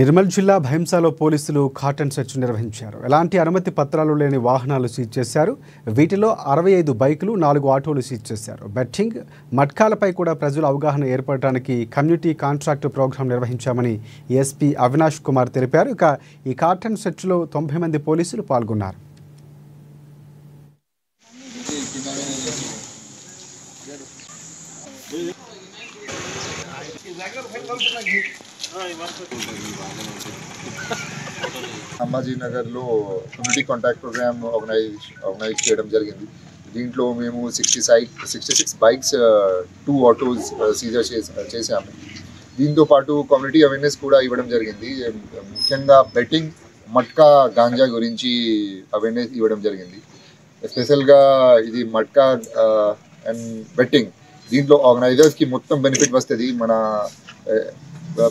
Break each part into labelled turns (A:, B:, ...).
A: నిర్మల్ జిల్లా భైంసాలో పోలీసులు cotton search నిర్వహించారు. ఎలాంటి అనుమతి పత్రాలు లేని వాహనాలు సీజ్ చేశారు. వీటిలో 65 బైకులు, 4 ఆటోలు సీజ్ చేశారు. బెట్టింగ్, మట్కాలపై కూడా ప్రజల అవగాహన ఏర్పడడానికి కమ్యూనిటీ కాంట్రాక్ట్ ప్రోగ్రాం నిర్వహించామని ఎస్పీ అవినాష్ కుమార్ తెలిపారు. ఇక ఈ కాటన్ సెర్చ్లో 90 మంది పోలీసులు పాల్గొన్నారు.
B: అంబాజీ నగర్లో కమ్యూనిటీ కాంటాక్ట్ ప్రోగ్రామ్ ఆర్గనైజ్ చేయడం జరిగింది. దీంట్లో మేము 66 బైక్స్, 2 ఆటోస్ సీజర్ చేసాము. దీంతో పాటు కమ్యూనిటీ అవేర్నెస్ కూడా ఇవ్వడం జరిగింది. ముఖ్యంగా బెట్టింగ్, మట్కా, గాంజా గురించి అవేర్నెస్ ఇవ్వడం జరిగింది. ఎస్పెషల్గా ఇది మట్కా అండ్ బెట్టింగ్, దీంట్లో ఆర్గనైజర్స్కి మొత్తం బెనిఫిట్ వస్తుంది. మన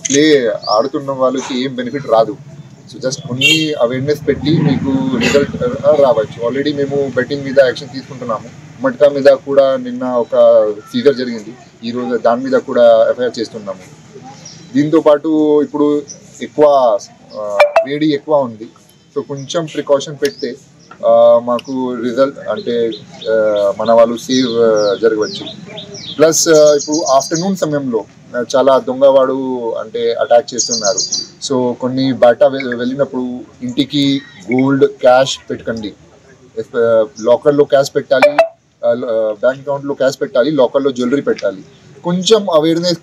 B: ప్లే ఆడుతున్న వాళ్ళకి ఏం బెనిఫిట్ రాదు. సో జస్ట్ కొన్ని అవేర్నెస్ పెట్టి మీకు రిజల్ట్ రావచ్చు. ఆల్రెడీ మేము బెట్టింగ్ మీద యాక్షన్ తీసుకుంటున్నాము. మట్కా మీద కూడా నిన్న ఒక సీజర్ జరిగింది. ఈరోజు దాని మీద కూడా ఎఫ్ఐఆర్ చేస్తున్నాము. దీంతోపాటు ఇప్పుడు వేడి ఎక్కువ ఉంది. సో కొంచెం ప్రికాషన్ పెడితే మాకు రిజల్ట్ అంటే మన వాళ్ళు సేవ్ జరగవచ్చు. ప్లస్ ఇప్పుడు ఆఫ్టర్నూన్ సమయంలో చాలా దొంగవాడు అంటే అటాక్ చేస్తున్నారు. సో కొన్ని బయట వెళ్ళినప్పుడు ఇంటికి గోల్డ్, క్యాష్ పెట్టకండి. లాకర్లో క్యాష్ పెట్టాలి, బ్యాంక్ అకౌంట్లో క్యాష్ పెట్టాలి, లాకర్లో జ్యువెలరీ పెట్టాలి. కొంచెం అవేర్నెస్